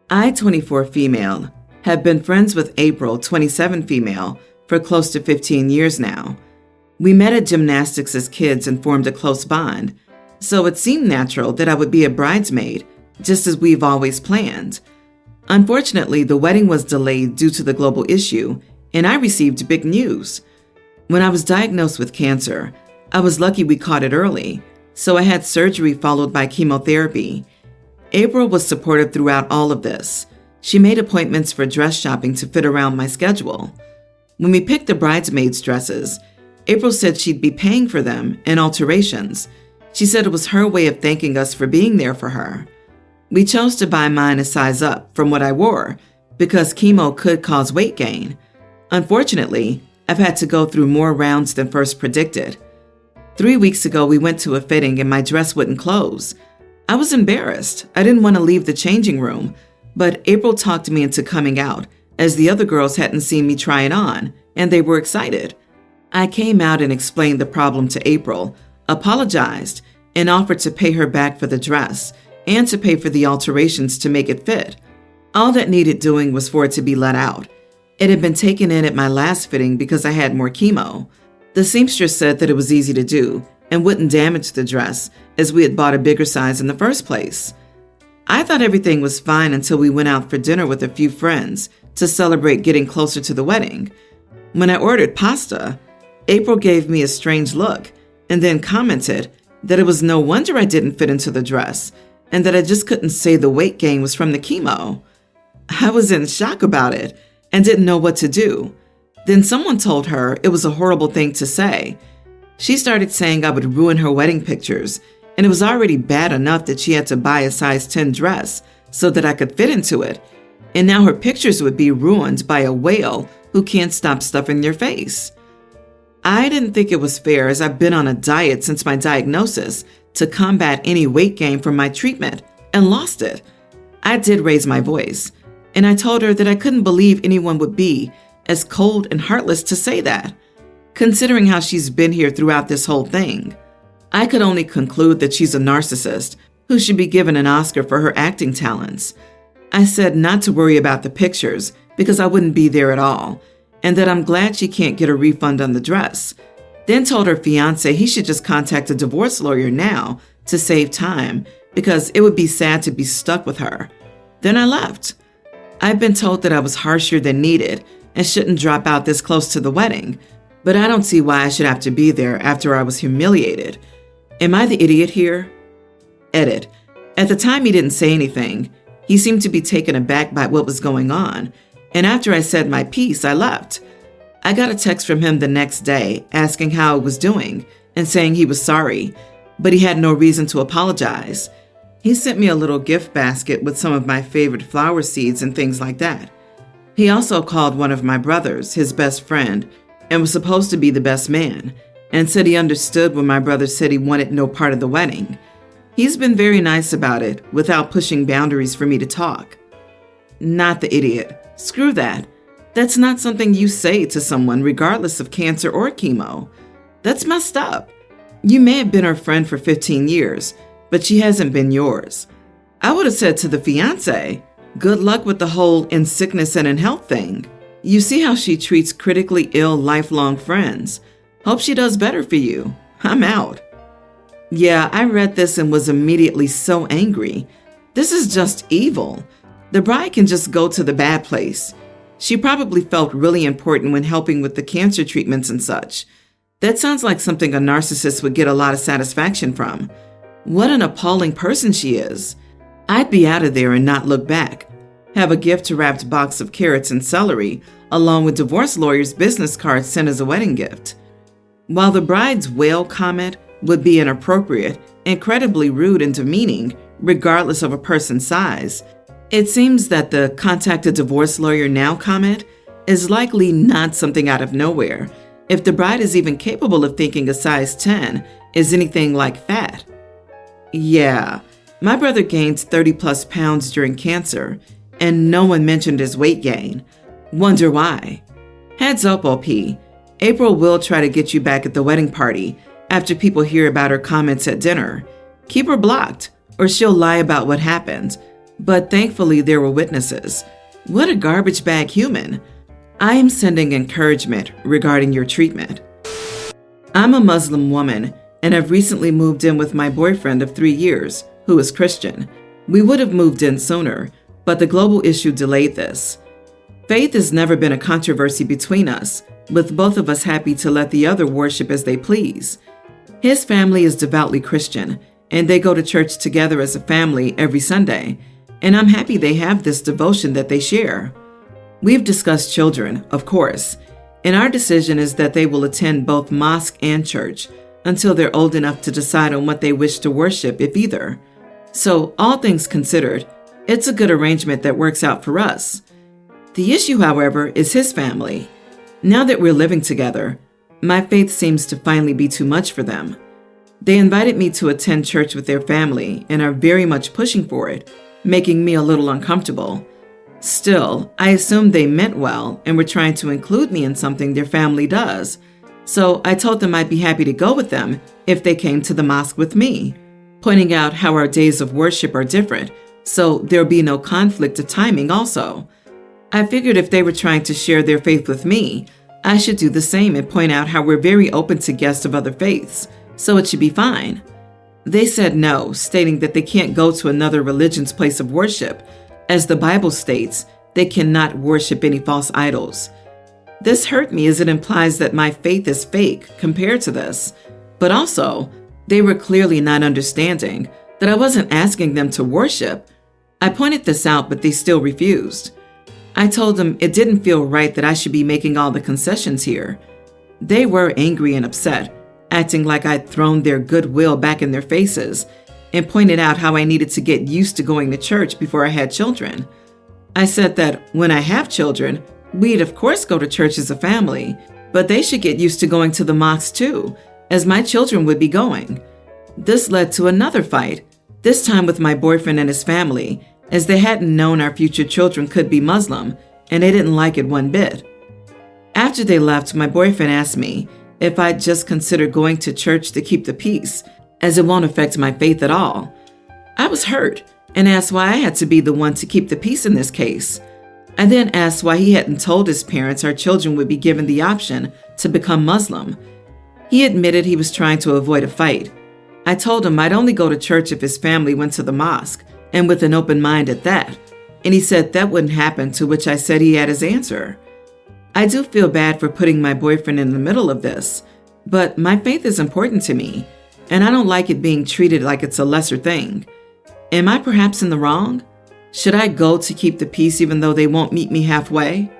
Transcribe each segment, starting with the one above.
I, 24 female, have been friends with April, 27 female, for close to 15 years now. We met at gymnastics as kids and formed a close bond, so it seemed natural that I would be a bridesmaid, just as we've always planned. Unfortunately, the wedding was delayed due to the global issue, and I received big news. When I was diagnosed with cancer, I was lucky we caught it early, so I had surgery followed by chemotherapy. April was supportive throughout all of this. She made appointments for dress shopping to fit around my schedule. When we picked the bridesmaids' dresses, April said she'd be paying for them and alterations. She said it was her way of thanking us for being there for her. We chose to buy mine a size up from what I wore because chemo could cause weight gain. Unfortunately, I've had to go through more rounds than first predicted. 3 weeks ago, we went to a fitting and my dress wouldn't close. I was embarrassed. I didn't want to leave the changing room, but April talked me into coming out as the other girls hadn't seen me try it on, and they were excited. I came out and explained the problem to April, apologized, and offered to pay her back for the dress and to pay for the alterations to make it fit. All that needed doing was for it to be let out. It had been taken in at my last fitting because I had more chemo. The seamstress said that it was easy to do and wouldn't damage the dress as we had bought a bigger size in the first place. I thought everything was fine until we went out for dinner with a few friends to celebrate getting closer to the wedding. When I ordered pasta, April gave me a strange look and then commented that it was no wonder I didn't fit into the dress and that I just couldn't say the weight gain was from the chemo. I was in shock about it and didn't know what to do. Then someone told her it was a horrible thing to say. She started saying I would ruin her wedding pictures, and it was already bad enough that she had to buy a size 10 dress so that I could fit into it. And now her pictures would be ruined by a whale who can't stop stuffing their face. I didn't think it was fair, as I've been on a diet since my diagnosis to combat any weight gain from my treatment and lost it. I did raise my voice, and I told her that I couldn't believe anyone would be as cold and heartless to say that, considering how she's been here throughout this whole thing. I could only conclude that she's a narcissist who should be given an Oscar for her acting talents. I said not to worry about the pictures because I wouldn't be there at all, and that I'm glad she can't get a refund on the dress. Then told her fiance he should just contact a divorce lawyer now to save time because it would be sad to be stuck with her. Then I left. I've been told that I was harsher than needed and shouldn't drop out this close to the wedding, but I don't see why I should have to be there after I was humiliated. Am I the idiot here? Edit. At the time, he didn't say anything. He seemed to be taken aback by what was going on, and after I said my piece, I left. I got a text from him the next day asking how I was doing and saying he was sorry, but he had no reason to apologize. He sent me a little gift basket with some of my favorite flower seeds and things like that. He also called one of my brothers, his best friend, and was supposed to be the best man, and said he understood when my brother said he wanted no part of the wedding. He's been very nice about it without pushing boundaries for me to talk. Not the idiot. Screw that. That's not something you say to someone regardless of cancer or chemo. That's messed up. You may have been her friend for 15 years, but she hasn't been yours. I would have said to the fiance, good luck with the whole in sickness and in health thing. You see how she treats critically ill lifelong friends. Hope she does better for you. I'm out. Yeah, I read this and was immediately so angry. This is just evil. The bride can just go to the bad place. She probably felt really important when helping with the cancer treatments and such. That sounds like something a narcissist would get a lot of satisfaction from. What an appalling person she is. I'd be out of there and not look back. Have a gift-wrapped box of carrots and celery, along with divorce lawyer's business cards sent as a wedding gift. While the bride's whale comment would be inappropriate, incredibly rude and demeaning, regardless of a person's size, it seems that the contact a divorce lawyer now comment is likely not something out of nowhere, if the bride is even capable of thinking a size 10 is anything like fat. Yeah, my brother gained 30 plus pounds during cancer, and no one mentioned his weight gain. Wonder why? Heads up, OP. April will try to get you back at the wedding party after people hear about her comments at dinner. Keep her blocked, or she'll lie about what happened. But thankfully, there were witnesses. What a garbage bag human. I am sending encouragement regarding your treatment. I'm a Muslim woman and have recently moved in with my boyfriend of 3 years, who is Christian. We would have moved in sooner, but the global issue delayed this. Faith has never been a controversy between us, with both of us happy to let the other worship as they please. His family is devoutly Christian, and they go to church together as a family every Sunday, and I'm happy they have this devotion that they share. We've discussed children, of course, and our decision is that they will attend both mosque and church until they're old enough to decide on what they wish to worship, if either. So, all things considered, it's a good arrangement that works out for us. The issue, however, is his family. Now that we're living together, my faith seems to finally be too much for them. They invited me to attend church with their family and are very much pushing for it, making me a little uncomfortable. Still, I assumed they meant well and were trying to include me in something their family does. So I told them I'd be happy to go with them if they came to the mosque with me, pointing out how our days of worship are different, so there'll be no conflict of timing also. I figured if they were trying to share their faith with me, I should do the same and point out how we're very open to guests of other faiths, so it should be fine. They said no, stating that they can't go to another religion's place of worship. As the Bible states, they cannot worship any false idols. This hurt me as it implies that my faith is fake compared to this. But also, they were clearly not understanding that I wasn't asking them to worship. I pointed this out, but they still refused. I told them it didn't feel right that I should be making all the concessions here. They were angry and upset, acting like I'd thrown their goodwill back in their faces, and pointed out how I needed to get used to going to church before I had children. I said that when I have children, we'd of course go to church as a family, but they should get used to going to the mosque too, as my children would be going. This led to another fight, this time with my boyfriend and his family, as they hadn't known our future children could be Muslim, and they didn't like it one bit. After they left, my boyfriend asked me if I'd just consider going to church to keep the peace, as it won't affect my faith at all. I was hurt and asked why I had to be the one to keep the peace in this case. I then asked why he hadn't told his parents our children would be given the option to become Muslim. He admitted he was trying to avoid a fight. I told him I'd only go to church if his family went to the mosque, and with an open mind at that, and he said that wouldn't happen, to which I said he had his answer. I do feel bad for putting my boyfriend in the middle of this, but my faith is important to me, and I don't like it being treated like it's a lesser thing. Am I perhaps in the wrong? Should I go to keep the peace even though they won't meet me halfway?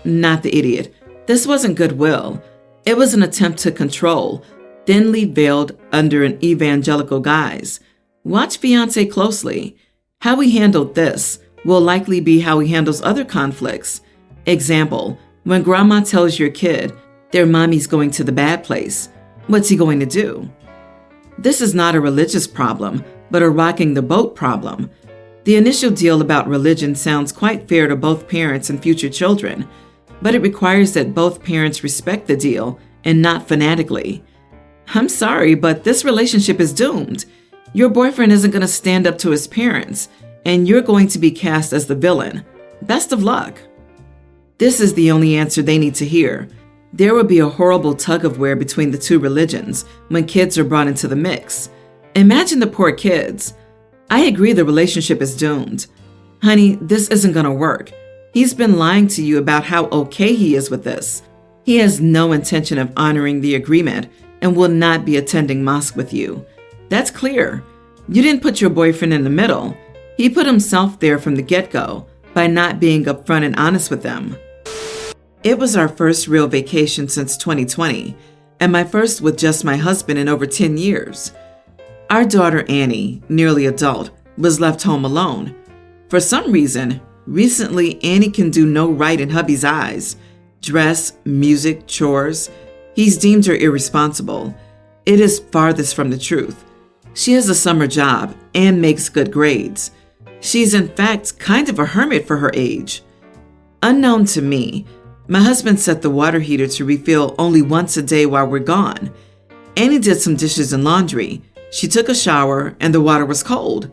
Not the idiot. This wasn't goodwill. It was an attempt to control, thinly veiled under an evangelical guise. Watch Fiance closely. How he handled this will likely be how he handles other conflicts. Example, when grandma tells your kid their mommy's going to the bad place, what's he going to do? This is not a religious problem, but a rocking the boat problem. The initial deal about religion sounds quite fair to both parents and future children, but it requires that both parents respect the deal and not fanatically. I'm sorry, but this relationship is doomed. Your boyfriend isn't going to stand up to his parents, and you're going to be cast as the villain. Best of luck. This is the only answer they need to hear. There will be a horrible tug-of-war between the two religions when kids are brought into the mix. Imagine the poor kids. I agree the relationship is doomed. Honey, this isn't going to work. He's been lying to you about how okay he is with this. He has no intention of honoring the agreement and will not be attending mosque with you. That's clear. You didn't put your boyfriend in the middle. He put himself there from the get-go by not being upfront and honest with them. It was our first real vacation since 2020, and my first with just my husband in over 10 years. Our daughter Annie, nearly adult, was left home alone. For some reason, recently Annie can do no right in hubby's eyes. Dress, music, chores. He's deemed her irresponsible. It is farthest from the truth. She has a summer job and makes good grades. She's in fact kind of a hermit for her age. Unknown to me, my husband set the water heater to refill only once a day while we're gone. Annie did some dishes and laundry. She took a shower and the water was cold.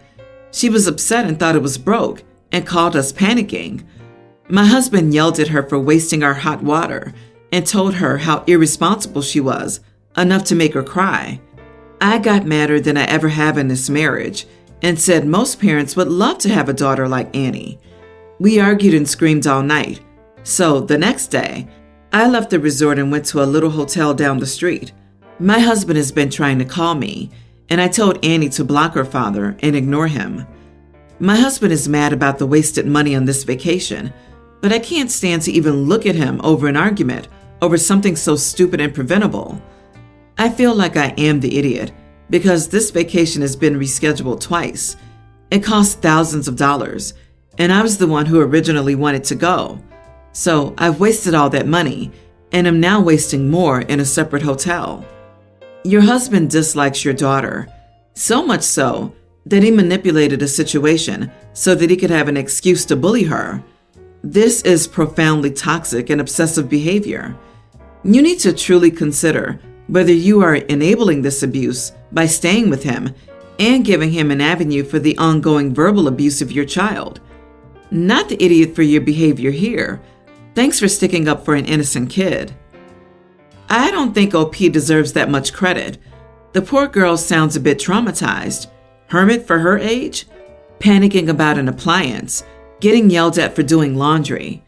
She was upset and thought it was broke and called us panicking. My husband yelled at her for wasting our hot water and told her how irresponsible she was, enough to make her cry. I got madder than I ever have in this marriage and said most parents would love to have a daughter like Annie. We argued and screamed all night. So the next day, I left the resort and went to a little hotel down the street. My husband has been trying to call me, and I told Annie to block her father and ignore him. My husband is mad about the wasted money on this vacation, but I can't stand to even look at him over an argument over something so stupid and preventable. I feel like I am the idiot because this vacation has been rescheduled twice. It cost thousands of dollars, and I was the one who originally wanted to go. So I've wasted all that money and am now wasting more in a separate hotel. Your husband dislikes your daughter, so much so that he manipulated a situation so that he could have an excuse to bully her. This is profoundly toxic and obsessive behavior. You need to truly consider whether you are enabling this abuse by staying with him and giving him an avenue for the ongoing verbal abuse of your child. Not the idiot for your behavior here. Thanks for sticking up for an innocent kid. I don't think OP deserves that much credit. The poor girl sounds a bit traumatized. Hermit for her age? Panicking about an appliance, getting yelled at for doing laundry.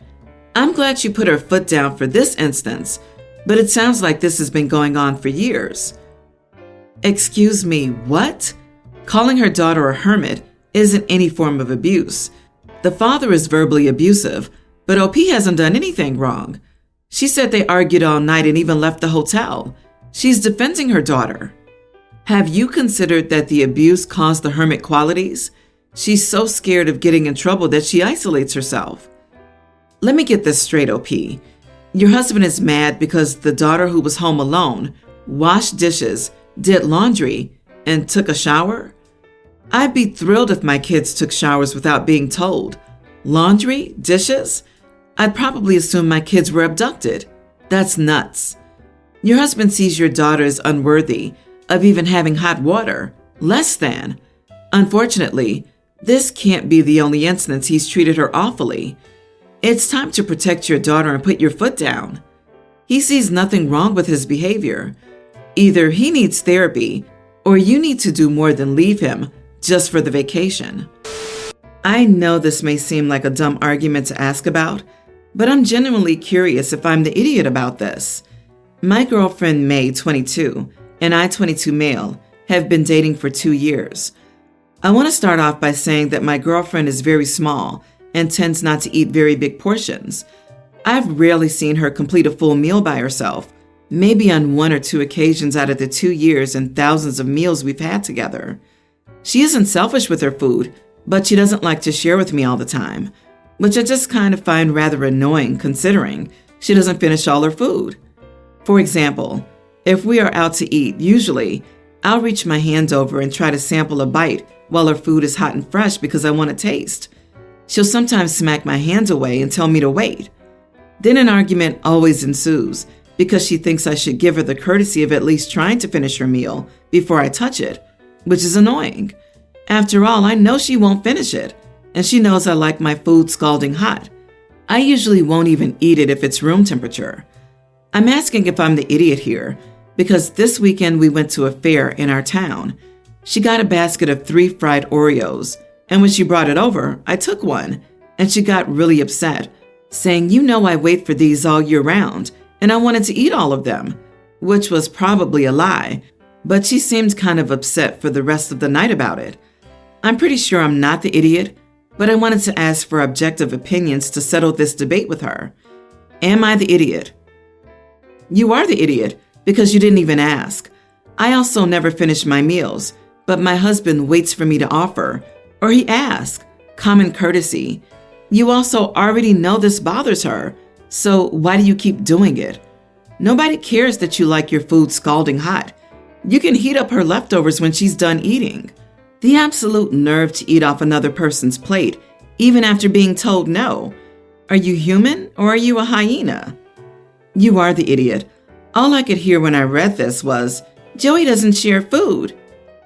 I'm glad she put her foot down for this instance, but it sounds like this has been going on for years. Excuse me, what? Calling her daughter a hermit isn't any form of abuse. The father is verbally abusive, but OP hasn't done anything wrong. She said they argued all night and even left the hotel. She's defending her daughter. Have you considered that the abuse caused the hermit qualities? She's so scared of getting in trouble that she isolates herself. Let me get this straight, OP. Your husband is mad because the daughter who was home alone washed dishes, did laundry, and took a shower? I'd be thrilled if my kids took showers without being told. Laundry? Dishes? I'd probably assume my kids were abducted. That's nuts. Your husband sees your daughter as unworthy of even having hot water. Less than. Unfortunately, this can't be the only instance he's treated her awfully. It's time to protect your daughter and put your foot down. He sees nothing wrong with his behavior. Either he needs therapy, or you need to do more than leave him just for the vacation. I know this may seem like a dumb argument to ask about, but I'm genuinely curious if I'm the idiot about this. My girlfriend May, 22, and I, 22 male, have been dating for 2 years. I want to start off by saying that my girlfriend is very small and tends not to eat very big portions. I've rarely seen her complete a full meal by herself, maybe on 1 or 2 occasions out of the 2 years and thousands of meals we've had together. She isn't selfish with her food, but she doesn't like to share with me all the time, which I just kind of find rather annoying considering she doesn't finish all her food. For example, if we are out to eat, usually I'll reach my hand over and try to sample a bite while her food is hot and fresh because I want to taste. She'll sometimes smack my hands away and tell me to wait. Then an argument always ensues because she thinks I should give her the courtesy of at least trying to finish her meal before I touch it, which is annoying. After all, I know she won't finish it, and she knows I like my food scalding hot. I usually won't even eat it if it's room temperature. I'm asking if I'm the idiot here because this weekend we went to a fair in our town. She got a basket of 3 fried Oreos, and when she brought it over, I took one, and she got really upset, saying, "You know I wait for these all year round, and I wanted to eat all of them," which was probably a lie, but she seemed kind of upset for the rest of the night about it. I'm pretty sure I'm not the idiot, but I wanted to ask for objective opinions to settle this debate with her. Am I the idiot? You are the idiot because you didn't even ask. I also never finish my meals, but my husband waits for me to offer, or he asks. Common courtesy. You also already know this bothers her, so why do you keep doing it? Nobody cares that you like your food scalding hot. You can heat up her leftovers when she's done eating. The absolute nerve to eat off another person's plate, even after being told no. Are you human or are you a hyena? You are the idiot. All I could hear when I read this was, Joey doesn't share food.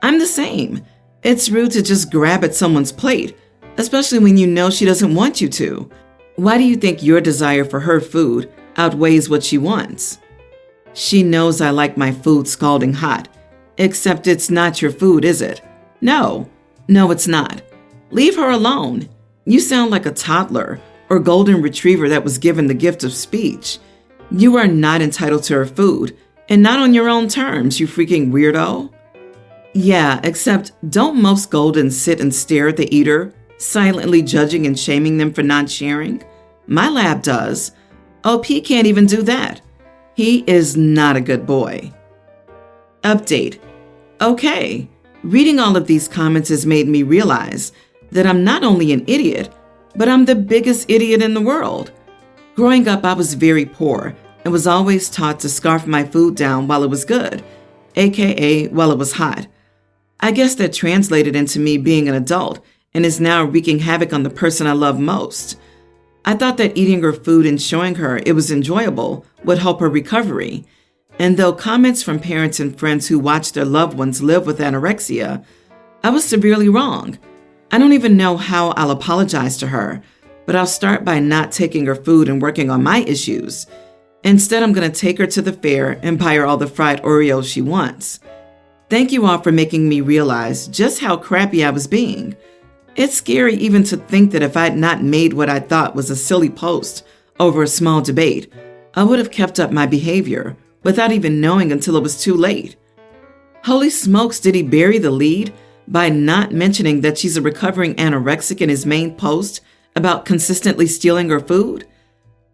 I'm the same. It's rude to just grab at someone's plate, especially when you know she doesn't want you to. Why do you think your desire for her food outweighs what she wants? She knows I like my food scalding hot, except it's not your food, is it? No, it's not. Leave her alone. You sound like a toddler or golden retriever that was given the gift of speech. You are not entitled to her food, and not on your own terms, you freaking weirdo. Yeah, except don't most goldens sit and stare at the eater, silently judging and shaming them for not sharing? My lab does. OP can't even do that. He is not a good boy. Update. Okay, reading all of these comments has made me realize that I'm not only an idiot, but I'm the biggest idiot in the world. Growing up, I was very poor and was always taught to scarf my food down while it was good, aka while it was hot. I guess that translated into me being an adult and is now wreaking havoc on the person I love most. I thought that eating her food and showing her it was enjoyable would help her recovery. And though comments from parents and friends who watch their loved ones live with anorexia, I was severely wrong. I don't even know how I'll apologize to her, but I'll start by not taking her food and working on my issues. Instead, I'm going to take her to the fair and buy her all the fried Oreos she wants. Thank you all for making me realize just how crappy I was being. It's scary even to think that if I'd not made what I thought was a silly post over a small debate, I would have kept up my behavior without even knowing until it was too late. Holy smokes, did he bury the lead by not mentioning that she's a recovering anorexic in his main post about consistently stealing her food?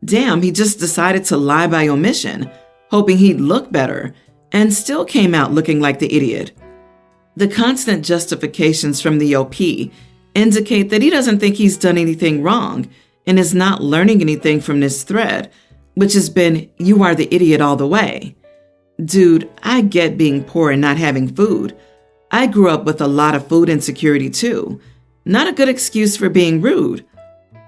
Damn, he just decided to lie by omission, hoping he'd look better, and still came out looking like the idiot. The constant justifications from the OP indicate that he doesn't think he's done anything wrong and is not learning anything from this thread, which has been, you are the idiot all the way. Dude, I get being poor and not having food. I grew up with a lot of food insecurity too. Not a good excuse for being rude.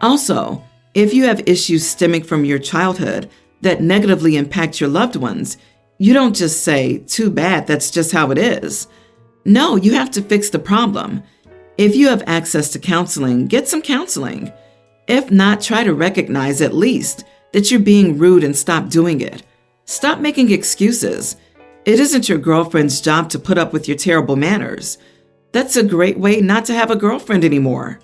Also, if you have issues stemming from your childhood that negatively impact your loved ones, you don't just say, too bad, that's just how it is. No, you have to fix the problem. If you have access to counseling, get some counseling. If not, try to recognize at least that you're being rude and stop doing it. Stop making excuses. It isn't your girlfriend's job to put up with your terrible manners. That's a great way not to have a girlfriend anymore.